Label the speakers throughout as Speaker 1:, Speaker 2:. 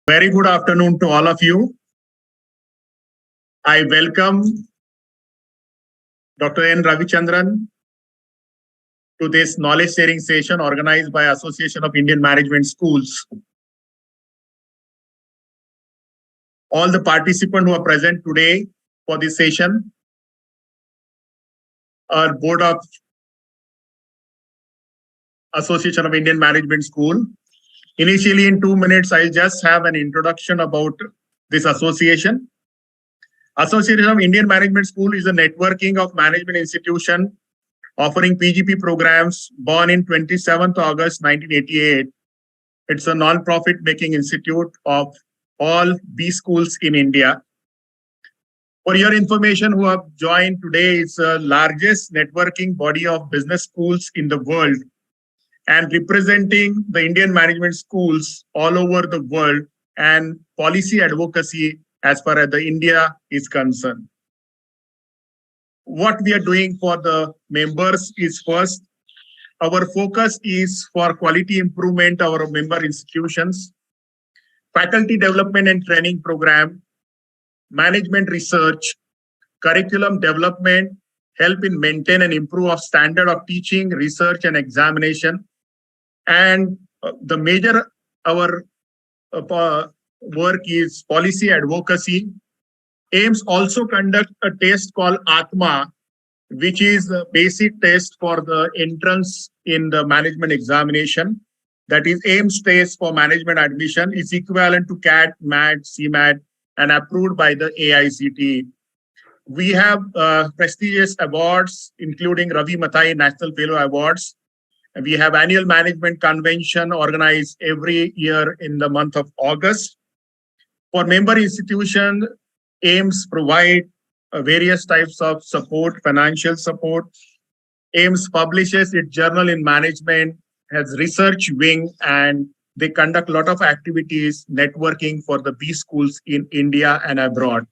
Speaker 1: Very good afternoon to all of you. I welcome Dr. N. Ravichandran to this knowledge sharing session organized by Association of Indian Management Schools. All the participants who are present today for this session are Board of Association of Indian Management School. Initially, in 2 minutes, I'll just have an introduction about this association. Association of Indian Management School is a networking of management institution offering PGP programs born in 27th August 1988. It's a non-profit making institute of all B schools in India. For your information, who have joined today, it's the largest networking body of business schools in the world and representing the Indian management schools all over the world and policy advocacy as far as the India is concerned. What we are doing for the members is first, our focus is for quality improvement of our member institutions, faculty development and training program, management research, curriculum development, help in maintain and improve of standard of teaching, research and examination. And the major our work is policy advocacy. AIMS also conduct a test called Atma, which is a basic test for the entrance in the management examination. That is AIMS test for management admission is equivalent to CAT, MAT, CMAT, and approved by the AICTE. We have prestigious awards, including Ravi Mathai National Fellow Awards. We have annual management convention organized every year in the month of August. For member institution, AIMS provide various types of support, financial support. AIMS publishes its journal in management, has research wing, and they conduct a lot of activities, networking for the B schools in India and abroad.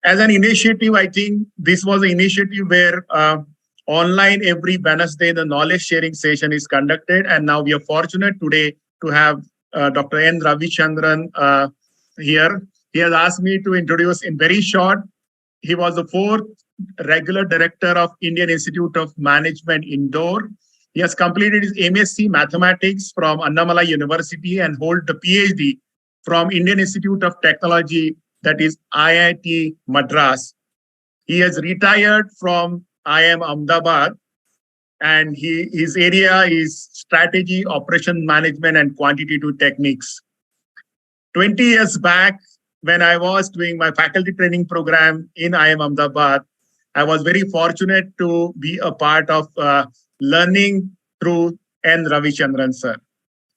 Speaker 1: As an initiative, I think this was an initiative where online every Wednesday, the knowledge sharing session is conducted. And now we are fortunate today to have Dr. N. Ravichandran here. He has asked me to introduce in very short. He was the 4th regular director of Indian Institute of Management, Indore. He has completed his MSc Mathematics from Annamalai University and hold the PhD from Indian Institute of Technology, that is IIT Madras. He has retired from IIM Ahmedabad, and his area is strategy, operation management, and quantitative techniques. 20 years back, when I was doing my faculty training program in IIM Ahmedabad, I was very fortunate to be a part of learning through N. Ravichandran sir.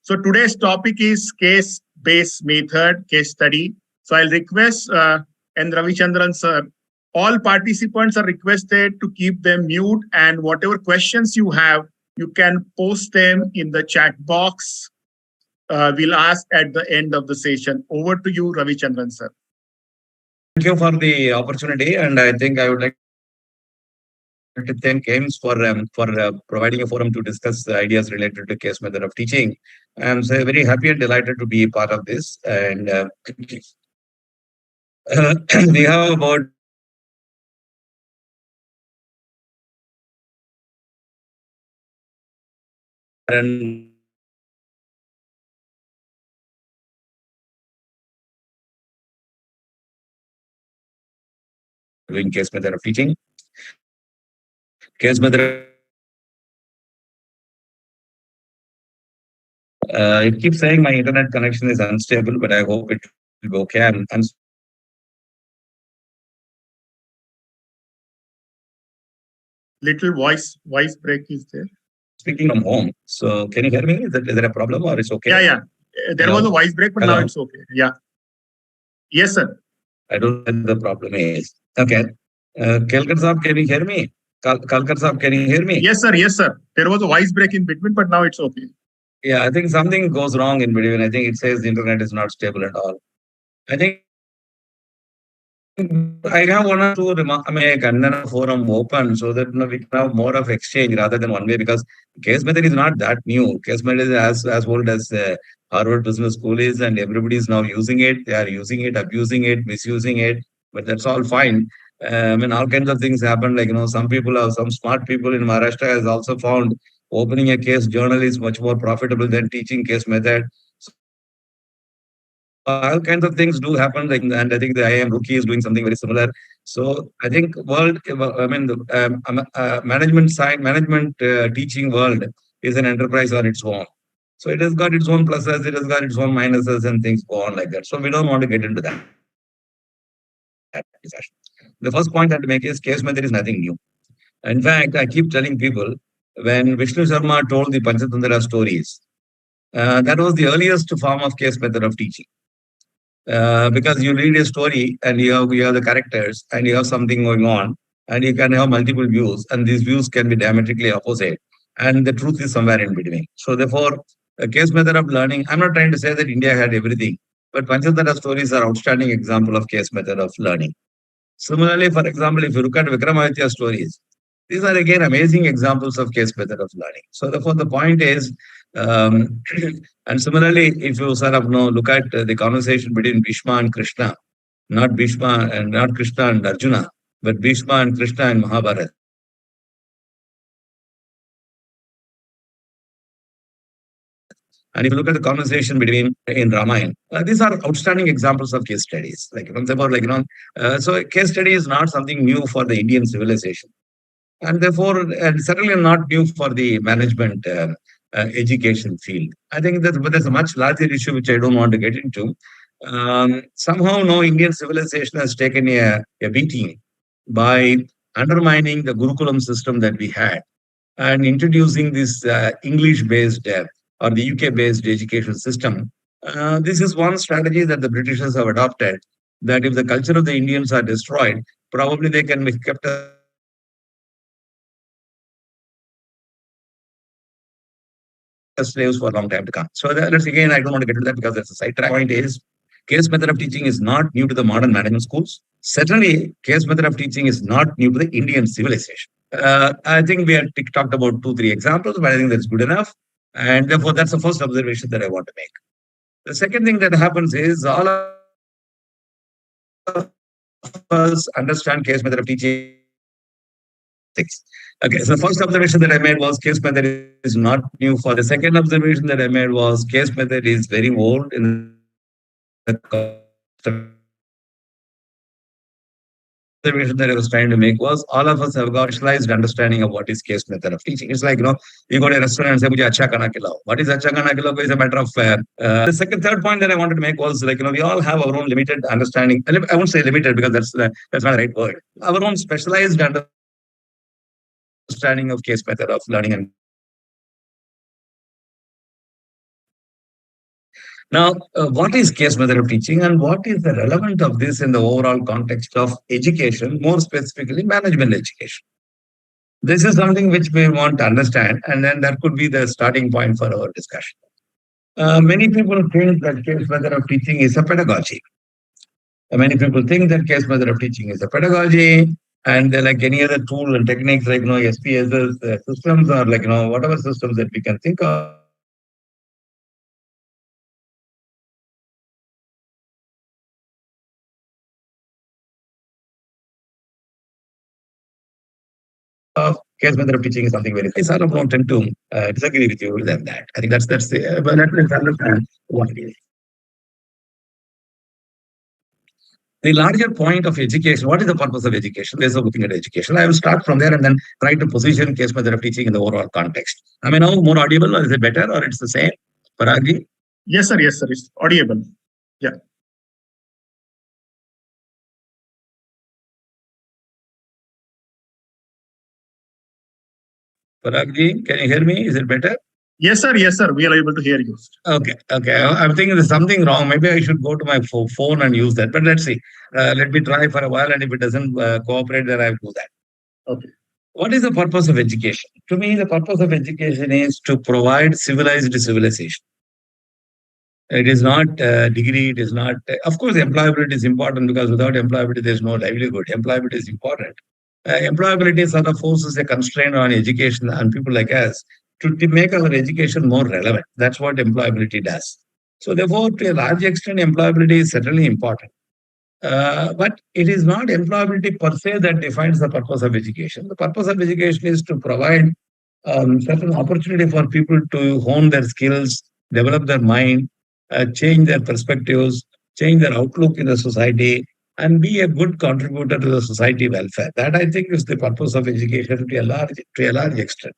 Speaker 1: So today's topic is case-based method, case study. So I'll request N. Ravichandran sir. All participants are requested to keep them mute, and whatever questions you have, you can post them in the chat box. We'll ask at the end of the session. Over to you, Ravichandran sir.
Speaker 2: Thank you for the opportunity, and I think I would like to thank AIMS for providing a forum to discuss the ideas related to case method of teaching. I'm so very happy and delighted to be a part of this. And we have about doing case method of teaching. Case method. It keeps saying my internet connection is unstable, but I hope it will be okay. I'm
Speaker 1: Little voice break is there.
Speaker 2: Speaking from home. So can you hear me? Is there a problem or it's okay?
Speaker 1: Yeah. There was a voice break, but now it's okay. Yeah. Yes, sir.
Speaker 2: I don't know what the problem is. Okay. Kelkar Saab, can you hear me? Kalkar Saab, can you hear me?
Speaker 1: Yes, sir. There was a voice break in between, but now it's okay.
Speaker 2: Yeah, I think something goes wrong in between. I think it says the internet is not stable at all. I think I have one or two remarks to make and then a forum open so that we can have more of exchange rather than one way, because case method is not that new. Case method is as old as Harvard Business School is, and everybody is now using it. They are using it, abusing it, misusing it, but that's all fine. I mean, all kinds of things happen. Like, some smart people in Maharashtra has also found opening a case journal is much more profitable than teaching case method. All kinds of things do happen, like, and I think the IIM Rookie is doing something very similar. So I think management teaching world is an enterprise on its own. So it has got its own pluses, it has got its own minuses, and things go on like that. So we don't want to get into that discussion. The first point I have to make is case method is nothing new. In fact, I keep telling people when Vishnu Sharma told the Panchatantra stories, that was the earliest form of case method of teaching. Because you read a story and you have the characters and you have something going on and you can have multiple views and these views can be diametrically opposite and the truth is somewhere in between. So therefore, a case method of learning, I'm not trying to say that India had everything, but Panchatantra stories are outstanding example of case method of learning. Similarly, for example, if you look at Vikramaditya stories, these are again amazing examples of case method of learning. So therefore, the point is, and similarly, if you sort of look at the conversation between Bhishma and Krishna, not Bhishma and not Krishna and Arjuna, but Bhishma and Krishna in Mahabharata. And if you look at the conversation between in Ramayana, these are outstanding examples of case studies. So case study is not something new for the Indian civilization, and therefore, and certainly not new for the management education field. I think that but there's a much larger issue which I don't want to get into. Somehow, no Indian civilization has taken a beating by undermining the Gurukulam system that we had and introducing this English-based or the UK-based education system. This is one strategy that the Britishers have adopted, that if the culture of the Indians are destroyed, probably they can be kept as slaves for a long time to come. So that's again, I don't want to get into that because that's a sidetrack. Point is, case method of teaching is not new to the modern management schools. Certainly, case method of teaching is not new to the Indian civilization. I think we have talked about 2-3 examples, but I think that's good enough. And therefore, that's the first observation that I want to make. The second thing that happens is all of us understand case method of teaching. Okay, so the first observation that I made was case method is not new. For the second observation that I made was case method is very old in the observation that I was trying to make was all of us have got specialized understanding of what is case method of teaching. It's like, you go to a restaurant and say, "Mujhe acha khana khilao." What is acha khana khilao is a matter of the third point that I wanted to make was like, we all have our own limited understanding. I won't say limited because that's not the right word. Our own specialized understanding of case method of learning. And now, what is case method of teaching and what is the relevance of this in the overall context of education, more specifically management education? This is something which we want to understand, and then that could be the starting point for our discussion. Many people think that case method of teaching is a pedagogy. Many people think that case method of teaching is a pedagogy, and like any other tool and techniques like SPSS systems or like whatever systems that we can think of. Case method of teaching is something very. I sort of don't tend to disagree with you than that. I think that's the. But let's understand what it is. The larger point of education, what is the purpose of education? Ways of looking at education. I will start from there and then try to position case method of teaching in the overall context. Am I now more audible, or is it better, or it's the same? Paragji?
Speaker 1: Yes, sir. Yes, sir. It's audible. Yeah.
Speaker 2: Paragji, can you hear me? Is it better?
Speaker 1: Yes, sir. Yes, sir. We are able to hear you.
Speaker 2: Okay. I'm thinking there's something wrong. Maybe I should go to my phone and use that. But let's see. Let me try for a while, and if it doesn't cooperate, then I'll do that.
Speaker 1: Okay.
Speaker 2: What is the purpose of education? To me, the purpose of education is to provide civilized civilization. It is not degree. It is not. Of course, employability is important because without employability, there's no livelihood. Employability is important. Employability sort of forces a constraint on education and people like us to make our education more relevant. That's what employability does. So therefore, to a large extent, employability is certainly important. But it is not employability per se that defines the purpose of education. The purpose of education is to provide certain opportunity for people to hone their skills, develop their mind, change their perspectives, change their outlook in the society, and be a good contributor to the society welfare. That I think is the purpose of education to a large extent.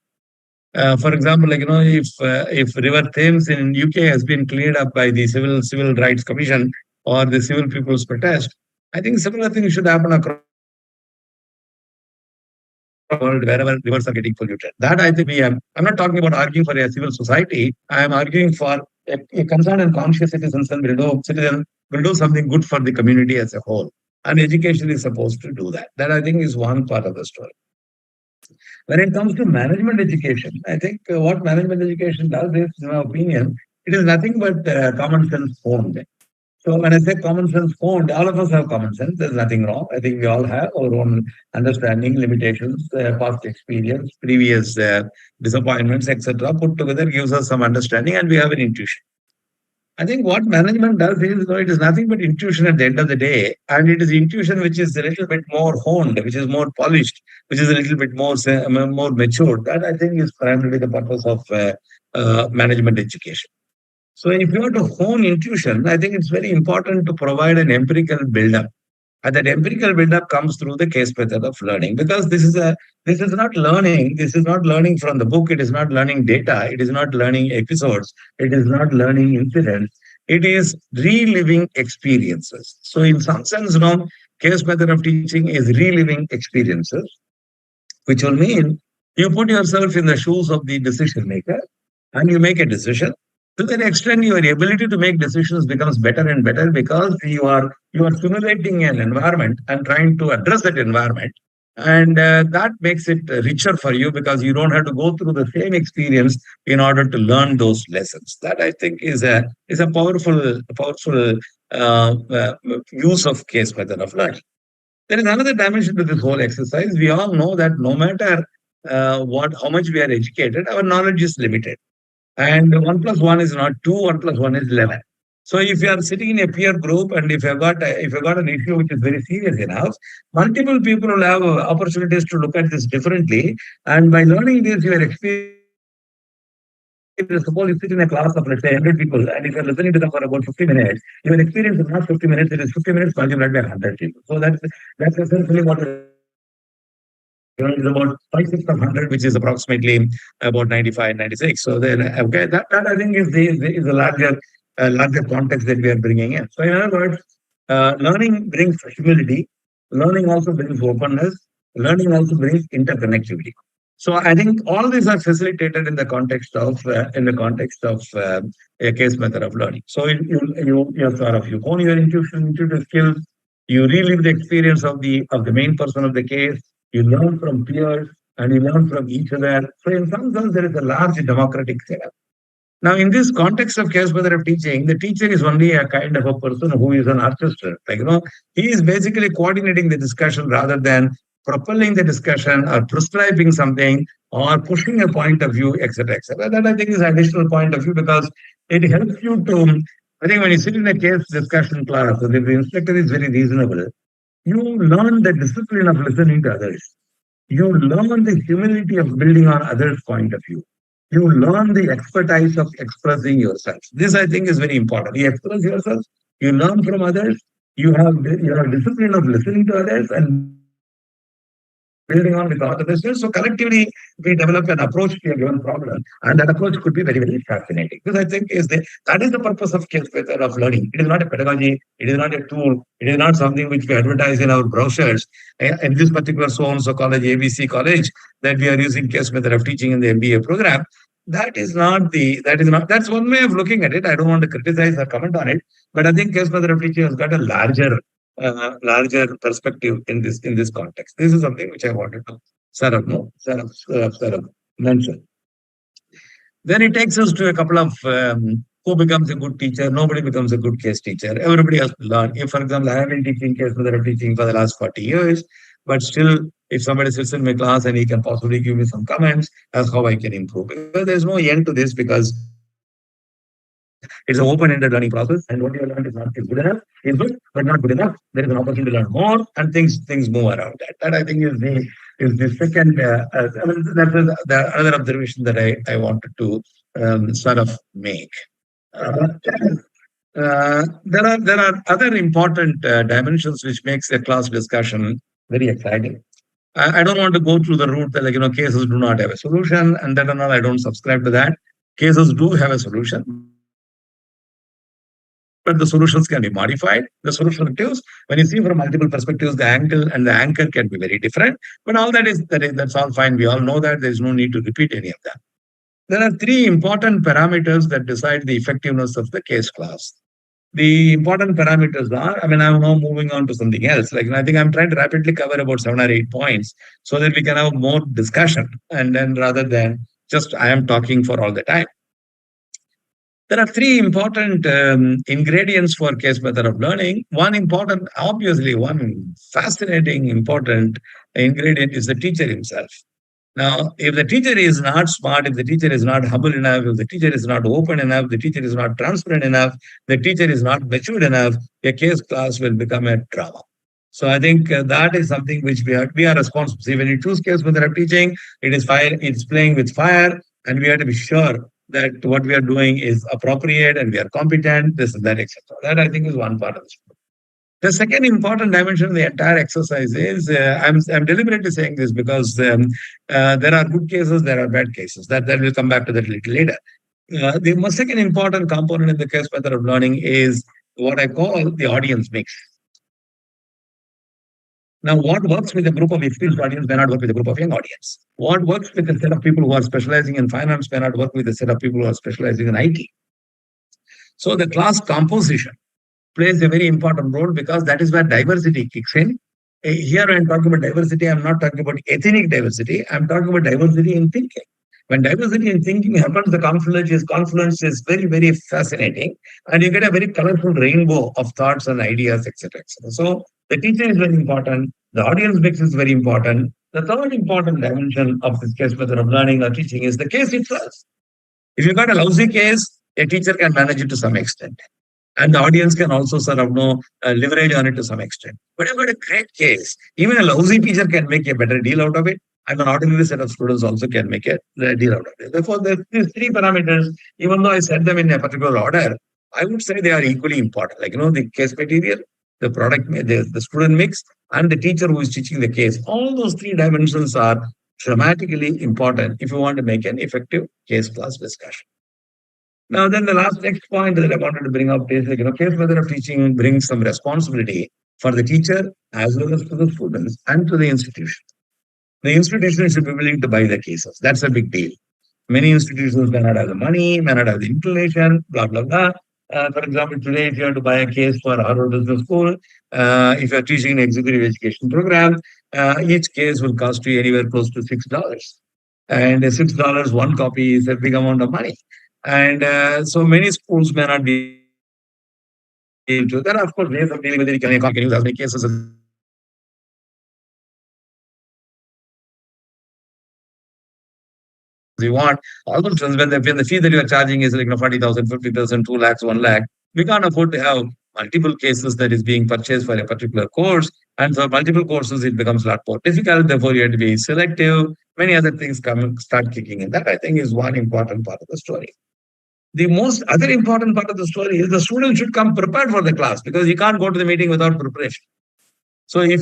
Speaker 2: For example, like if River Thames in UK has been cleared up by the Civil Rights Commission or the Civil People's Protest, I think similar things should happen across the world wherever rivers are getting polluted. That I think I'm not talking about arguing for a civil society. I am arguing for a concerned and conscious citizen will do something good for the community as a whole. And education is supposed to do that. That I think is one part of the story. When it comes to management education, I think what management education does is, in my opinion, it is nothing but common sense honed. So when I say common sense honed, all of us have common sense. There's nothing wrong. I think we all have our own understanding, limitations, past experience, previous disappointments, etc. Put together gives us some understanding, and we have an intuition. I think what management does is, it is nothing but intuition at the end of the day, and it is intuition which is a little bit more honed, which is more polished, which is a little bit more matured. That I think is primarily the purpose of management education. So if you want to hone intuition, I think it's very important to provide an empirical build-up. And that empirical build-up comes through the case method of learning, because this is not learning. This is not learning from the book. It is not learning data. It is not learning episodes. It is not learning incidents. It is reliving experiences. So in some sense, case method of teaching is reliving experiences, which will mean you put yourself in the shoes of the decision maker and you make a decision. To that extent, your ability to make decisions becomes better and better, because you are simulating an environment and trying to address that environment, and that makes it richer for you, because you don't have to go through the same experience in order to learn those lessons. That I think is a powerful use of case method of learning. There is another dimension to this whole exercise. We all know that no matter how much we are educated, our knowledge is limited. And 1+1 is not 2, 1+1 is 11. So if you are sitting in a peer group, and if you've got an issue which is very serious enough, multiple people will have opportunities to look at this differently. And by learning this, your experience, suppose you sit in a class of, let's say, 100 people, and if you're listening to them for about 50 minutes, your experience is not 50 minutes, it is 50 minutes multiplied by 100 people. So that's essentially what is about 5/6 of 100, which is approximately about 95, 96. So then, okay, that I think is a larger context that we are bringing in. So in other words, learning brings humility, learning also brings openness, learning also brings interconnectivity. So I think all these are facilitated in the context of a case method of learning. So you hone your intuitive skills, you relive the experience of the main person of the case. You learn from peers and you learn from each other. So in some sense, there is a large democratic setup. Now, in this context of case method of teaching, the teacher is only a kind of a person who is an orchestra. He is basically coordinating the discussion rather than propelling the discussion or prescribing something or pushing a point of view, etc., etc. That I think is an additional point of view, because it helps you to, I think when you sit in a case discussion class, if the instructor is very reasonable, you learn the discipline of listening to others. You learn the humility of building on others' point of view. You learn the expertise of expressing yourself. This, I think, is very important. You express yourself, you learn from others, you have discipline of listening to others and building on with other business. So collectively, we develop an approach to a given problem, and that approach could be very, very fascinating. Because I think that is the purpose of case method of learning. It is not a pedagogy. It is not a tool. It is not something which we advertise in our brochures. In this particular so-and-so college, ABC college, that we are using case method of teaching in the MBA program. That's one way of looking at it. I don't want to criticize or comment on it, but I think case method of teaching has got a larger perspective in this context. This is something which I wanted to sort of mention. Then it takes us to a couple of who becomes a good teacher. Nobody becomes a good case teacher. Everybody has to learn. If, for example, I have been teaching case method of teaching for the last 40 years, but still, if somebody sits in my class and he can possibly give me some comments, that's how I can improve. Because there's no end to this, because It's an open-ended learning process, and what you learned is not is good enough, is good, but not good enough. There is an opportunity to learn more, and things move around that. That I think is the second. I mean, that was the other observation that I wanted to sort of make. Uh, there are other important dimensions which makes a class discussion very exciting. I don't want to go through the route that, like, cases do not have a solution, and that and all. I don't subscribe to that. Cases do have a solution, but the solutions can be modified. The solutions, when you see from multiple perspectives, the angle and the anchor can be very different. But all that's all fine. We all know that there is no need to repeat any of that. There are three important parameters that decide the effectiveness of the case class. The important parameters are, I mean, I'm now moving on to something else. Like, I think I'm trying to rapidly cover about 7 or 8 points so that we can have more discussion. And then rather than just I am talking for all the time. There are three important ingredients for case method of learning. Obviously, one fascinating, important ingredient is the teacher himself. Now, if the teacher is not smart, if the teacher is not humble enough, if the teacher is not open enough, the teacher is not transparent enough, the teacher is not matured enough, a case class will become a drama. So I think that is something which we are responsible. See, when you choose case method of teaching, it's playing with fire, and we have to be sure that what we are doing is appropriate and we are competent, this and that, etc. That I think is one part of the story. The second important dimension of the entire exercise is, I'm deliberately saying this because there are good cases, there are bad cases. That we'll come back to that a little later. The second important component in the case method of learning is what I call the audience mix. Now, what works with a group of experienced audience may not work with a group of young audience. What works with a set of people who are specializing in finance may not work with a set of people who are specializing in IT. So the class composition plays a very important role because that is where diversity kicks in. Here, when I'm talking about diversity, I'm not talking about ethnic diversity. I'm talking about diversity in thinking. When diversity in thinking happens, the confluence is very, very fascinating, and you get a very colorful rainbow of thoughts and ideas, etc., etc. So the teacher is very important. The audience mix is very important. The third important dimension of this case method of learning or teaching is the case itself. If you've got a lousy case, a teacher can manage it to some extent, and the audience can also sort of leverage on it to some extent. But if you've got a great case, even a lousy teacher can make a better deal out of it, and an ordinary set of students also can make a deal out of it. Therefore, these three parameters, even though I set them in a particular order, I would say they are equally important. Like, the case material, the product, the student mix, and the teacher who is teaching the case. All those three dimensions are dramatically important if you want to make an effective case class discussion. Now, then the next point that I wanted to bring up is, case method of teaching brings some responsibility for the teacher as well as to the students and to the institution. The institution should be willing to buy the cases. That's a big deal. Many institutions may not have the money, may not have the inclination, blah, blah, blah. For example, today, if you have to buy a case for Harvard Business School, if you're teaching an executive education program, each case will cost you anywhere close to $6. And $6, one copy is a big amount of money. And so many schools may not be able to. There are, of course, ways of dealing with it. You can use as many cases as you want. Although when the fee that you are charging is like 40,000, 50,000, 2 lakhs, 1 lakh, we can't afford to have multiple cases that is being purchased for a particular course. And for multiple courses, it becomes a lot more difficult. Therefore, you have to be selective. Many other things start kicking in. That, I think, is one important part of the story. The most other important part of the story is the student should come prepared for the class, because you can't go to the meeting without preparation. So if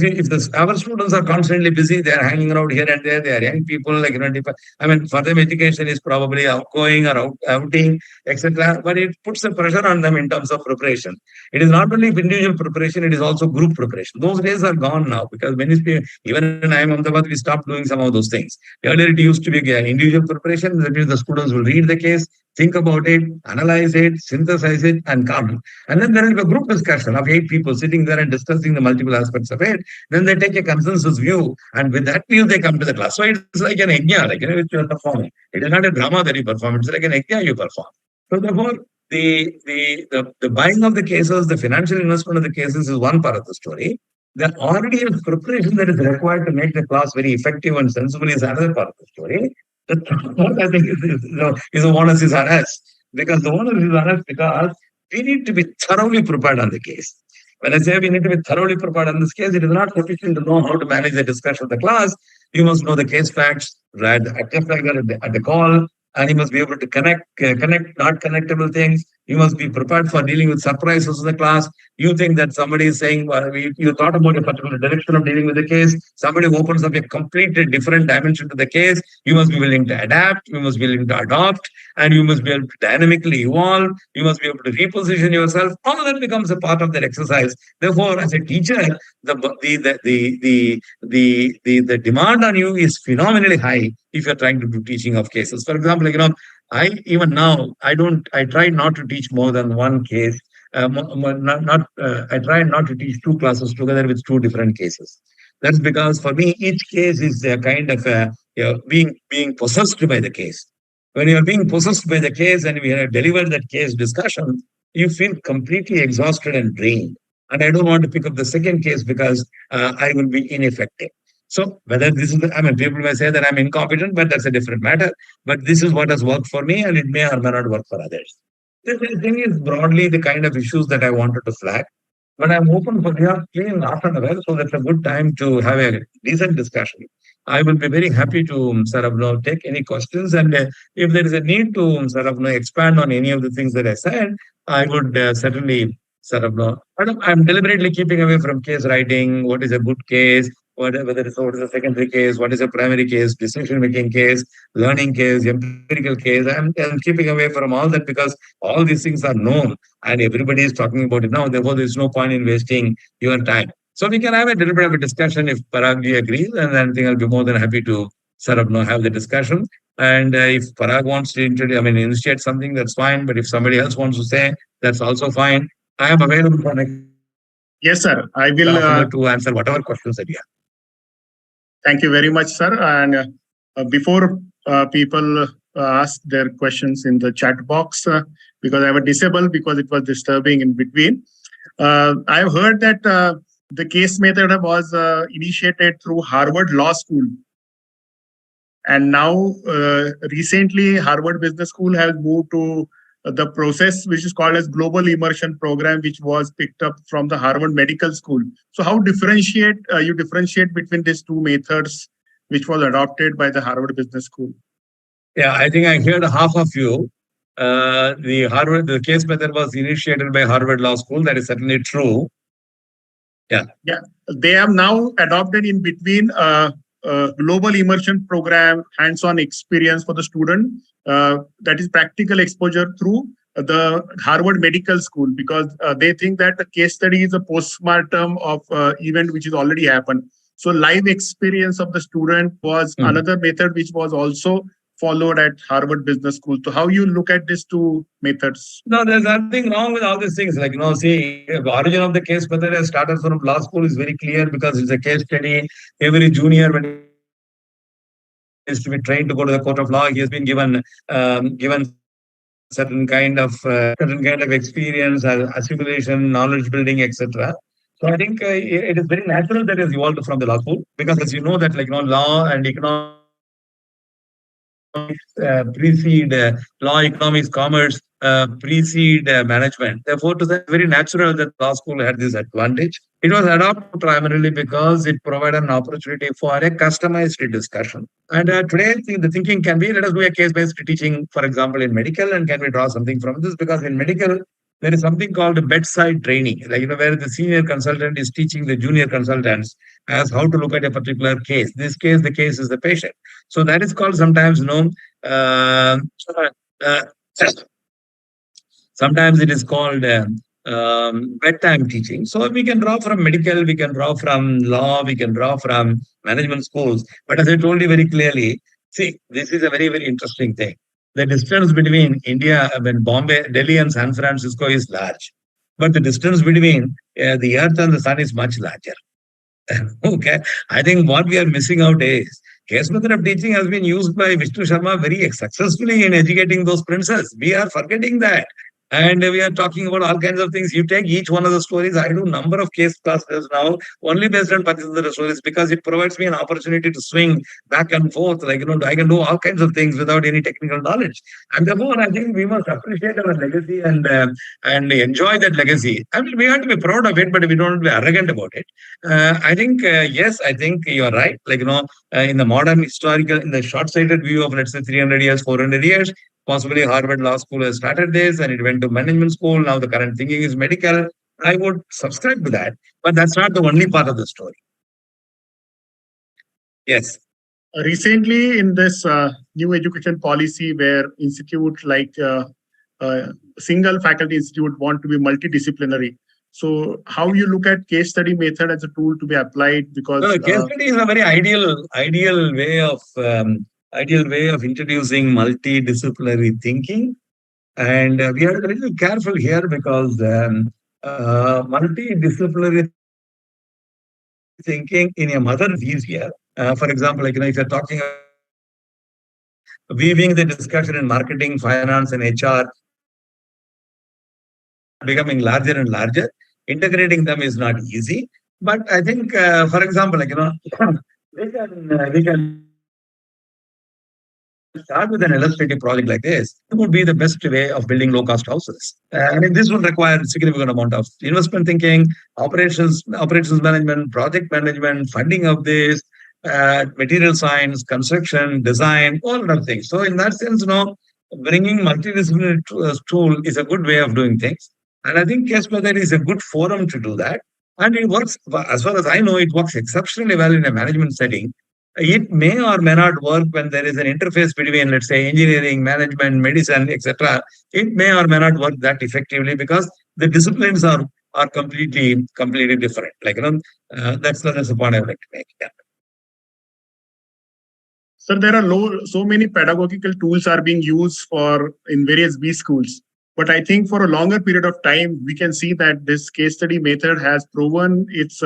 Speaker 2: our students are constantly busy, they are hanging around here and there, they are young people, for them, education is probably outgoing or outing, etc. But it puts the pressure on them in terms of preparation. It is not only individual preparation, it is also group preparation. Those days are gone now, because even in IIM Ahmedabad, we stopped doing some of those things. Earlier, it used to be individual preparation. That means the students will read the case, think about it, analyze it, synthesize it, and come. And then there will be a group discussion of 8 people sitting there and discussing the multiple aspects of it. Then they take a consensus view, and with that view, they come to the class. So it's like an yajna, which you are performing. It is not a drama that you perform, it's like an yajna you perform. So therefore, the buying of the cases, the financial investment of the cases is one part of the story. The already preparation that is required to make the class very effective and sensible is another part of the story. The third part, I think, is the onus is on us. Because the owner is honest because we need to be thoroughly prepared on the case. When I say we need to be thoroughly prepared on this case, it is not sufficient to know how to manage the discussion of the class. You must know the case facts, right? Just like that at the call, and you must be able to connect not connectable things. You must be prepared for dealing with surprises in the class. You think that somebody is saying, well, you thought about a particular direction of dealing with the case. Somebody opens up a completely different dimension to the case. You must be willing to adapt. You must be willing to adopt, and you must be able to dynamically evolve. You must be able to reposition yourself. All of that becomes a part of that exercise. Therefore, as a teacher, the demand on you is phenomenally high if you're trying to do teaching of cases. For example, I even now I try not to teach more than one case. I try not to teach two classes together with two different cases. That's because for me, each case is a kind of being possessed by the case. When you are being possessed by the case and we have delivered that case discussion, you feel completely exhausted and drained. And I don't want to pick up the second case because I will be ineffective. So whether this is, people may say that I'm incompetent, but that's a different matter. But this is what has worked for me, and it may or may not work for others. This thing is broadly the kind of issues that I wanted to flag. But I'm open for your clean half an hour, so that's a good time to have a decent discussion. I will be very happy to take any questions, and if there is a need to expand on any of the things that I said, I would certainly I'm deliberately keeping away from case writing. What is a good case? Whether it's what is a secondary case, what is a primary case, decision-making case, learning case, empirical case. I'm keeping away from all that because all these things are known and everybody is talking about it now. Therefore, there's no point in wasting your time. So we can have a little bit of a discussion if Parag agrees, and then I think I'll be more than happy to have the discussion. And if Parag wants to initiate something, that's fine. But if somebody else wants to say, that's also fine. I am available for next.
Speaker 1: Yes, sir. I will
Speaker 2: to answer whatever questions that you have.
Speaker 1: Thank you very much, sir. And before people ask their questions in the chat box, because I was disabled because it was disturbing in between. I've heard that the case method was initiated through Harvard Law School. And now, recently, Harvard Business School has moved to the process which is called as Global Immersion Program, which was picked up from the Harvard Medical School. So how you differentiate between these two methods, which was adopted by the Harvard Business School?
Speaker 2: Yeah, I think I heard half of you. The case method was initiated by Harvard Law School. That is certainly true. Yeah.
Speaker 1: Yeah. They have now adopted in between global immersion program, hands-on experience for the student. That is practical exposure through the Harvard Medical School, because they think that the case study is a postmortem of event which is already happened. So live experience of the student was another method which was also followed at Harvard Business School. So how you look at these two methods?
Speaker 2: No, there's nothing wrong with all these things. The origin of the case method has started from law school is very clear because it's a case study. Every junior, when is to be trained to go to the court of law, he has been given certain kind of experience, assimilation, knowledge building, etc. So I think it is very natural that it has evolved from the law school, because as you know that law and economics precede law, economics, commerce precede management. Therefore, it was very natural that law school had this advantage. It was adopted primarily because it provided an opportunity for a customized discussion. And today, the thinking can be, let us do a case-based teaching, for example, in medical, and can we draw something from this? Because in medical, there is something called bedside training, where the senior consultant is teaching the junior consultants as how to look at a particular case. This case, the case is the patient. So that is called sometimes, sometimes it is called bedtime teaching. So we can draw from medical, we can draw from law, we can draw from management schools. But as I told you very clearly, see, this is a very, very interesting thing. The distance between India, Bombay, Delhi and San Francisco is large. But the distance between the earth and the sun is much larger. Okay. I think what we are missing out is case method of teaching has been used by Vishnu Sharma very successfully in educating those princes. We are forgetting that. And we are talking about all kinds of things. You take each one of the stories. I do number of case classes now only based on Patisadhara stories because it provides me an opportunity to swing back and forth. Like, I can do all kinds of things without any technical knowledge. And therefore, I think we must appreciate our legacy and enjoy that legacy. I mean, we have to be proud of it, but we don't be arrogant about it. I think, yes, I think you're right. Like, in the modern historical, in the short-sighted view of, let's say, 300 years, 400 years, possibly Harvard Law School has started this and it went to management school. Now the current thinking is medical. I would subscribe to that, but that's not the only part of the story. Yes.
Speaker 1: Recently, in this new education policy, where institute like single faculty institute want to be multidisciplinary. So, how you look at case study method as a tool to be applied? Because
Speaker 2: case study is a very ideal way of introducing multidisciplinary thinking, and we are a little careful here because multidisciplinary thinking in a mother is easier. For example, like if you're talking weaving the discussion in marketing, finance, and HR becoming larger and larger, integrating them is not easy. But I think, for example, like we can start with an illustrative project like this. It would be the best way of building low-cost houses. I mean, this would require a significant amount of investment thinking, operations management, project management, funding of this, material science, construction, design, all of things. So in that sense, bringing multidisciplinary tool is a good way of doing things. And I think case method is a good forum to do that. And it works, as far as I know, it works exceptionally well in a management setting. It may or may not work when there is an interface between, let's say, engineering, management, medicine, etc. It may or may not work that effectively because the disciplines are completely different. Like, that's the point I would like to make. Yeah.
Speaker 1: Sir, there are so many pedagogical tools are being used in various B schools. But I think for a longer period of time, we can see that this case study method has proven its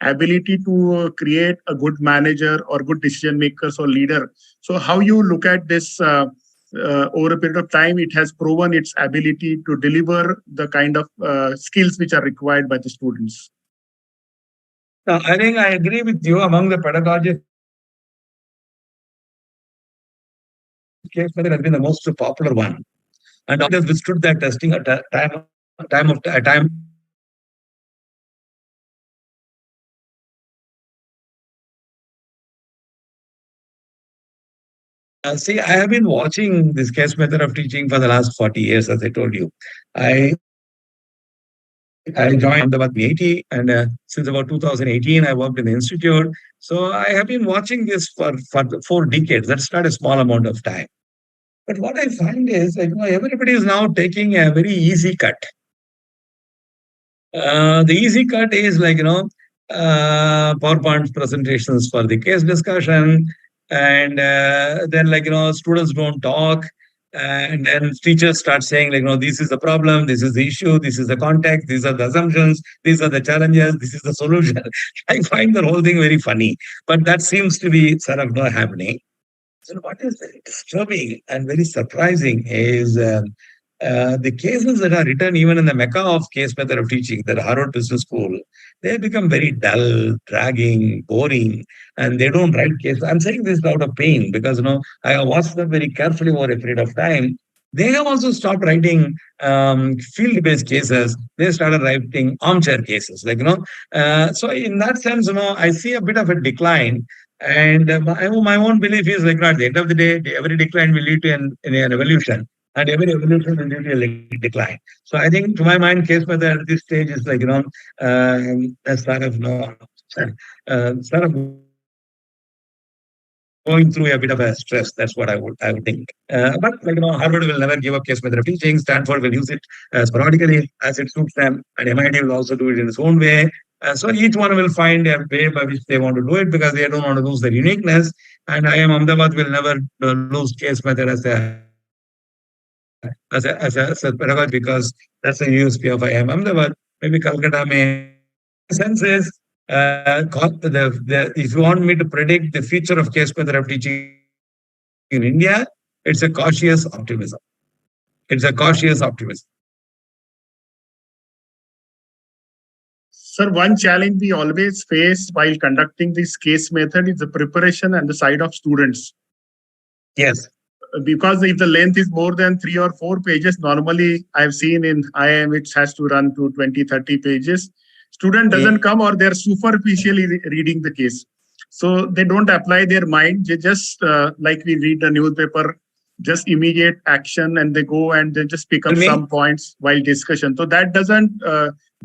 Speaker 1: ability to create a good manager or good decision makers or leader. So how you look at this over a period of time, it has proven its ability to deliver the kind of skills which are required by the students.
Speaker 2: I think I agree with you. Among the pedagogists, case method has been the most popular one. And it has withstood that testing at time. See, I have been watching this case method of teaching for the last 40 years, as I told you. I joined Ahmedabad BIT, and since about 2018, I worked in the institute. So I have been watching this for 4 decades. That's not a small amount of time. But what I find is, everybody is now taking a very easy cut. The easy cut is PowerPoint presentations for the case discussion, and then students don't talk, and then teachers start saying this is the problem, this is the issue, this is the context, these are the assumptions, these are the challenges, this is the solution. I find the whole thing very funny, but that seems to be sort of not happening. So what is very disturbing and very surprising is the cases that are written even in the mecca of case method of teaching, the Harvard Business School, they become very dull, dragging, boring, and they don't write cases. I'm saying this out of pain because, I watched them very carefully over a period of time. They have also stopped writing field-based cases. They started writing armchair cases, so in that sense, I see a bit of a decline. And my own belief is at the end of the day, every decline will lead to an evolution, and every evolution will lead to a decline. So I think, to my mind, case method at this stage is sort of going through a bit of a stress. That's what I would think. But Harvard will never give up case method of teaching. Stanford will use it sporadically as it suits them, and MIT will also do it in its own way. So each one will find a way by which they want to do it because they don't want to lose their uniqueness. And IIM Ahmedabad will never lose case method as a pedagogy because that's the USP of IIM Ahmedabad. Maybe Calcutta may. Sense is, if you want me to predict the future of case method of teaching in India, it's a cautious optimism.
Speaker 1: Sir, one challenge we always face while conducting this case method is the preparation and the side of students.
Speaker 2: Yes.
Speaker 1: Because if the length is more than 3 or 4 pages, normally I've seen in IIM it has to run to 20, 30 pages. Student doesn't come, or they're superficially reading the case. So they don't apply their mind. They just, like we read the newspaper, just immediate action, and they go and they just pick up some points while discussion. So that doesn't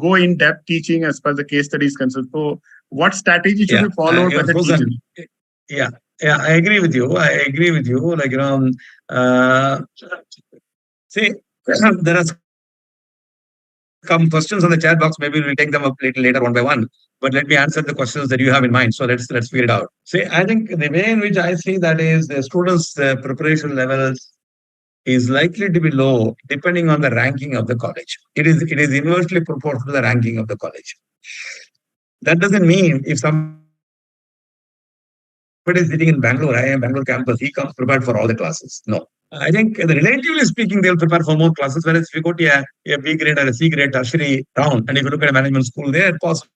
Speaker 1: go in depth teaching as far as the case study is concerned. So what strategy should be followed by the teacher?
Speaker 2: Yeah, I agree with you. Like, see, there are some questions on the chat box. Maybe we'll take them up a little later one by one. But let me answer the questions that you have in mind. So let's figure it out. See, I think the way in which I see that is the students' preparation levels is likely to be low depending on the ranking of the college. It is inversely proportional to the ranking of the college. That doesn't mean if somebody is sitting in Bangalore, IIM Bangalore campus, he comes prepared for all the classes. No. I think relatively speaking, they'll prepare for more classes, whereas if you go to a B grade or a C grade tertiary town, and if you look at a management school there, possibly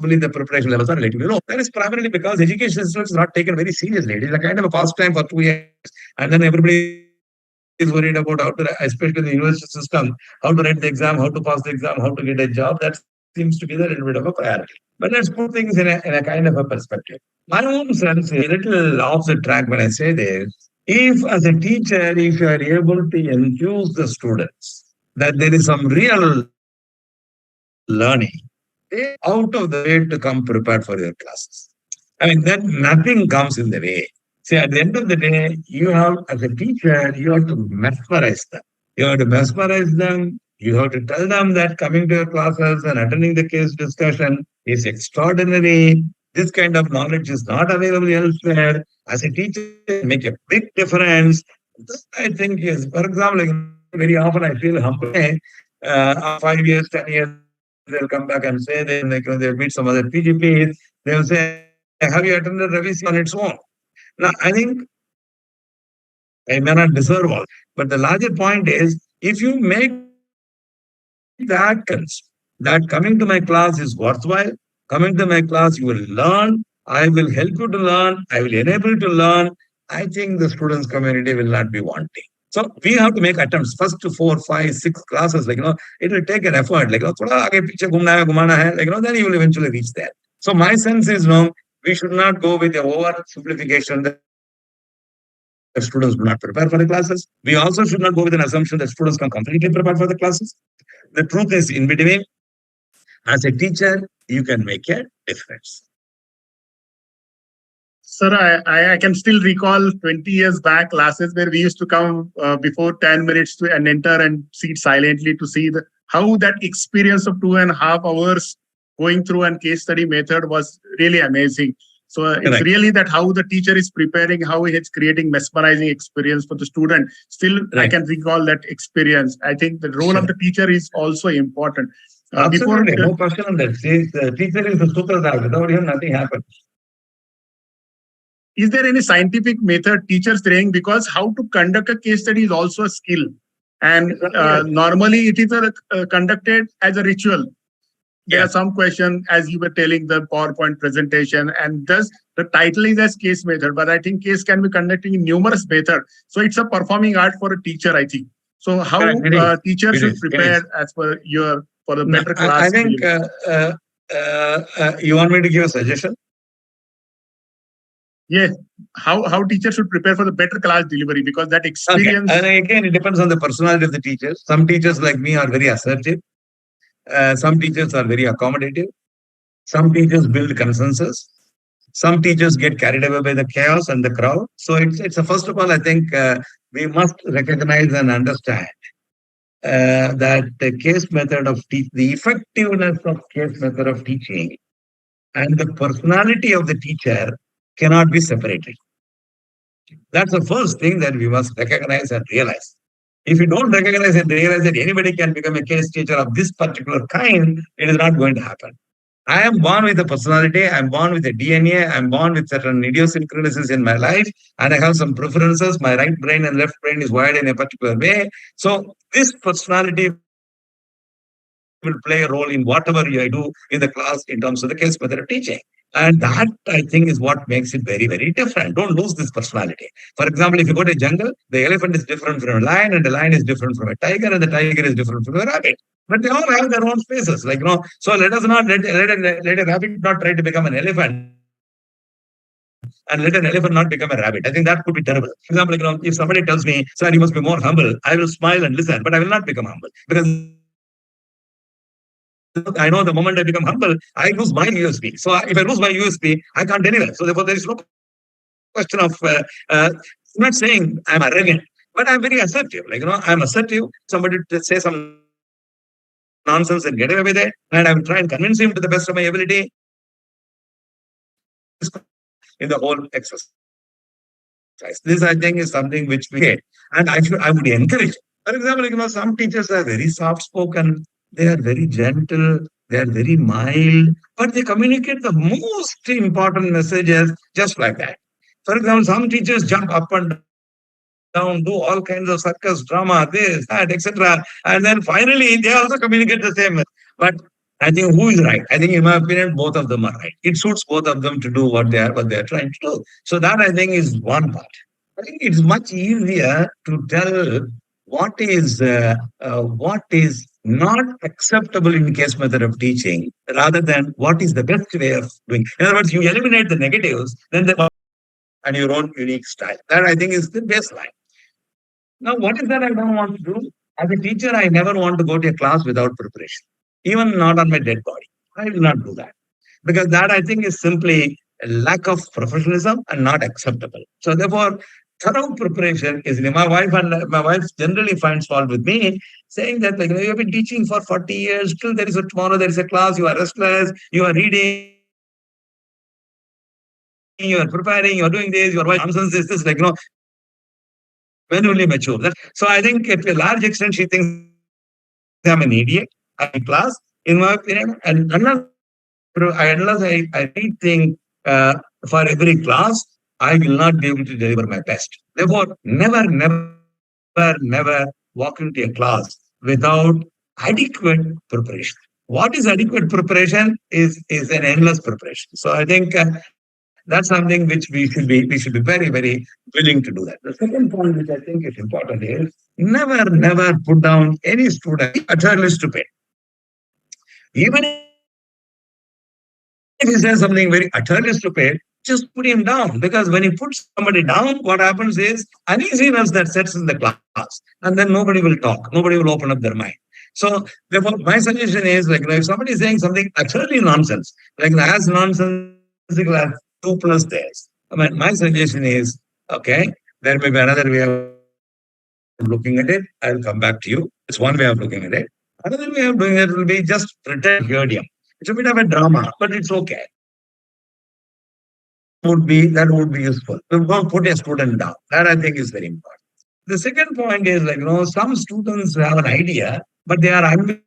Speaker 2: the preparation levels are relatively low. That is primarily because education system is not taken very seriously. It is a kind of a pastime for 2 years, and then everybody is worried about how to, especially the university system, how to write the exam, how to pass the exam, how to get a job. That seems to be a little bit of a priority. But let's put things in a kind of a perspective. My own sense is a little off the track when I say this. If as a teacher, if you are able to infuse the students that there is some real learning, out of the way to come prepared for your classes. I mean, then nothing comes in the way. See, at the end of the day, you have, as a teacher, you have to mesmerize them. You have to mesmerize them. You have to tell them that coming to your classes and attending the case discussion is extraordinary. This kind of knowledge is not available elsewhere. As a teacher, make a big difference. This, I think, is, for example, very often I feel humble. 5 years, 10 years, they'll come back and say they'll meet some other PGPs. They'll say, have you attended Ravi on its own? Now, I think I may not deserve all, but the larger point is if you make that coming to my class is worthwhile, coming to my class, you will learn, I will help you to learn, I will enable you to learn, I think the students' community will not be wanting. So we have to make attempts. First 4, 5, 6 classes, it will take an effort. Then you will eventually reach there. So my sense is, we should not go with the oversimplification that students do not prepare for the classes. We also should not go with an assumption that students can completely prepare for the classes. The truth is in between. As a teacher, you can make a difference.
Speaker 1: Sir, I can still recall 20 years back classes where we used to come before 10 minutes and enter and sit silently to see how that experience of 2.5 hours going through a case study method was really amazing. So it's really that how the teacher is preparing, how it's creating mesmerizing experience for the student. Still, I can recall that experience. I think the role of the teacher is also important.
Speaker 2: Absolutely, no question on that. The teacher is the superstar. Without him, nothing happens.
Speaker 1: Is there any scientific method teachers training? Because how to conduct a case study is also a skill. And normally it is conducted as a ritual. There are some questions, as you were telling, the PowerPoint presentation, and thus the title is as case method, but I think case can be conducted in numerous methods. So it's a performing art for a teacher, I think. So how teachers should prepare as per for the better class?
Speaker 2: I think you want me to give a suggestion?
Speaker 1: Yeah, how teachers should prepare for the better class delivery, because that experience.
Speaker 2: And again, it depends on the personality of the teachers. Some teachers like me are very assertive. Some teachers are very accommodative. Some teachers build consensus. Some teachers get carried away by the chaos and the crowd. So it's first of all, I think we must recognize and understand that the case method of the effectiveness of case method of teaching and the personality of the teacher cannot be separated. That's the first thing that we must recognize and realize. If you don't recognize and realize that anybody can become a case teacher of this particular kind, it is not going to happen. I am born with a personality, I'm born with a DNA, I'm born with certain idiosyncrasies in my life, and I have some preferences. My right brain and left brain is wired in a particular way. So this personality will play a role in whatever you do in the class in terms of the case method of teaching. And that, I think, is what makes it very, very different. Don't lose this personality. For example, if you go to a jungle, the elephant is different from a lion, and the lion is different from a tiger, and the tiger is different from a rabbit. But they all have their own spaces, So let us not let a rabbit not try to become an elephant, and let an elephant not become a rabbit. I think that could be terrible. For example, if somebody tells me, "Sir, you must be more humble," I will smile and listen, but I will not become humble because I know the moment I become humble, I lose my USP. So if I lose my USP, I can't deliver. So therefore, there is no question of. I'm not saying I'm arrogant, but I'm very assertive. I'm assertive. Somebody to say some nonsense and get away with it, and I will try and convince him to the best of my ability in the whole exercise. This, I think, is something which we get, and I would encourage. For example, some teachers are very soft-spoken. They are very gentle. They are very mild, but they communicate the most important messages just like that. For example, some teachers jump up and down, do all kinds of circus drama, this, that, etc. And then finally, they also communicate the same. But I think who is right? I think, in my opinion, both of them are right. It suits both of them to do what they are trying to do. So that, I think, is one part. I think it's much easier to tell what is not acceptable in case method of teaching rather than what is the best way of doing. In other words, you eliminate the negatives, then and your own unique style. That, I think, is the baseline. Now, what is that I don't want to do? As a teacher, I never want to go to a class without preparation, even not on my dead body. I will not do that because that, I think, is simply a lack of professionalism and not acceptable. So therefore, thorough preparation is my wife generally finds fault with me, saying that you have been teaching for 40 years, still tomorrow there is a class, you are restless, you are reading, you are preparing, you are doing this, you are nonsense, this, when will you mature? So I think to a large extent she thinks I'm an idiot in class, in my opinion, and unless I think for every class, I will not be able to deliver my best. Therefore, never walk into a class without adequate preparation. What is adequate preparation is an endless preparation. So I think that's something which we should be very, very willing to do that. The second point, which I think is important, is never put down any student utterly stupid. Even if he says something very utterly stupid, just put him down. Because when he puts somebody down, what happens is uneasiness that sets in the class. And then nobody will talk. Nobody will open up their mind. So therefore, my suggestion is if somebody is saying something utterly nonsense, as nonsensical as 2 plus this. My suggestion is, okay, there may be another way of looking at it. I'll come back to you. It's one way of looking at it. Another way of doing it will be just pretend you heard him. It's a bit of a drama, but it's okay. That would be useful. We won't put a student down. That, I think, is very important. The second point is some students have an idea, but they are unwilling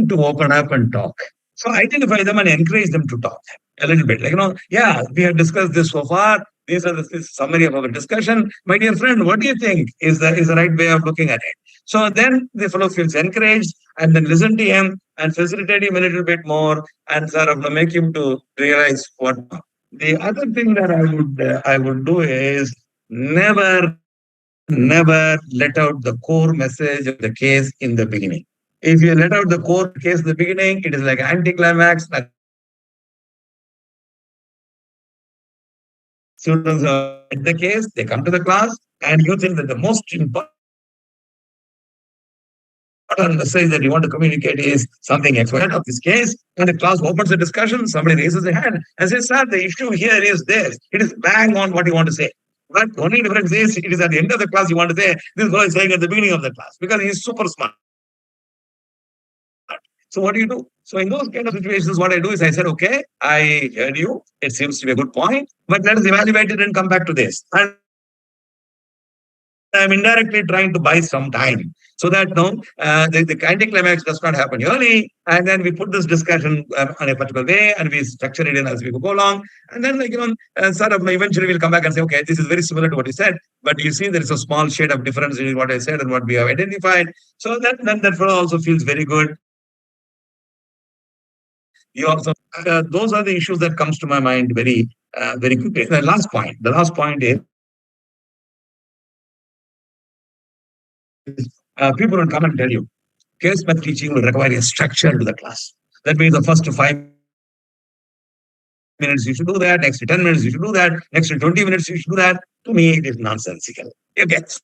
Speaker 2: to open up and talk. So identify them and encourage them to talk a little bit. We have discussed this so far. This is summary of our discussion. My dear friend, what do you think is the right way of looking at it? So then the fellow feels encouraged, and then listen to him and facilitate him a little bit more, and sort of make him to realize what. The other thing that I would do is never let out the core message of the case in the beginning. If you let out the core case in the beginning, it is like anticlimax. Students are at the case, they come to the class, and you think that the most important message that you want to communicate is something excellent of this case. And the class opens a discussion, somebody raises a hand and says, "Sir, the issue here is this." It is bang on what you want to say. But only difference is, it is at the end of the class you want to say, this guy is saying at the beginning of the class, because he is super smart. So what do you do? So in those kind of situations, what I do is I said, okay, I heard you. It seems to be a good point, but let us evaluate it and come back to this. And I'm indirectly trying to buy some time so that no, the anticlimax does not happen early. And then we put this discussion on a particular way and we structure it in as we go along. And then, sort of eventually we'll come back and say, okay, this is very similar to what you said, but you see there is a small shade of difference in what I said and what we have identified. So that fellow also feels very good. You also, those are the issues that comes to my mind very quickly. The last point is, people will come and tell you, case method teaching will require a structure to the class. That means the first 5 minutes you should do that, next 10 minutes you should do that, next 20 minutes you should do that. To me, it is nonsensical. You get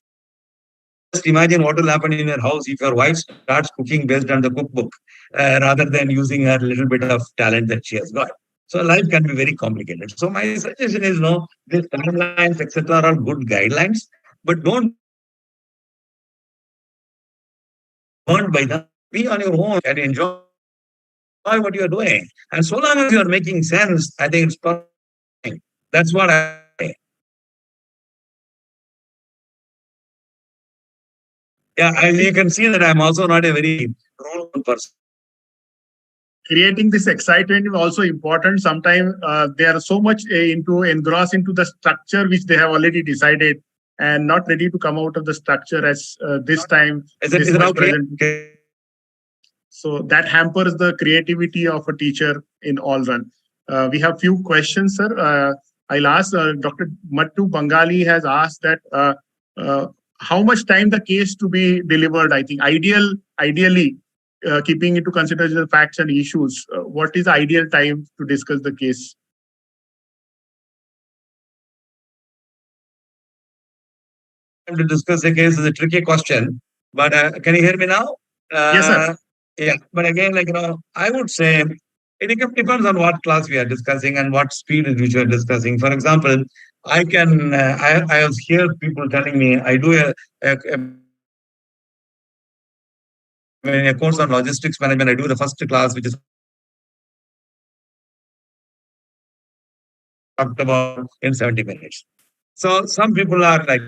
Speaker 2: just imagine what will happen in your house if your wife starts cooking based on the cookbook rather than using her little bit of talent that she has got. So life can be very complicated. So my suggestion is, no, these timelines, etc., are good guidelines, but don't burn by them. Be on your own and enjoy what you are doing. And so long as you are making sense, I think it's perfect. That's what I. Yeah, you can see that I'm also not a very rule person.
Speaker 1: Creating this excitement is also important. Sometimes they are so much engrossed into the structure which they have already decided and not ready to come out of the structure as this time.
Speaker 2: Is it okay?
Speaker 1: So that hampers the creativity of a teacher in all run. We have few questions, sir. I'll ask Dr. Mattu Bangali has asked that how much time the case to be delivered. I think ideally, keeping into consideration the facts and issues, what is the ideal time to discuss the case?
Speaker 2: To discuss the case is a tricky question, but can you hear me now?
Speaker 1: Yes, sir.
Speaker 2: Yeah, but again, I would say it depends on what class we are discussing and what speed at which we are discussing. For example, I have heard people telling me I do a course on logistics management. I do the first class, which is talked about in 70 minutes. So some people are like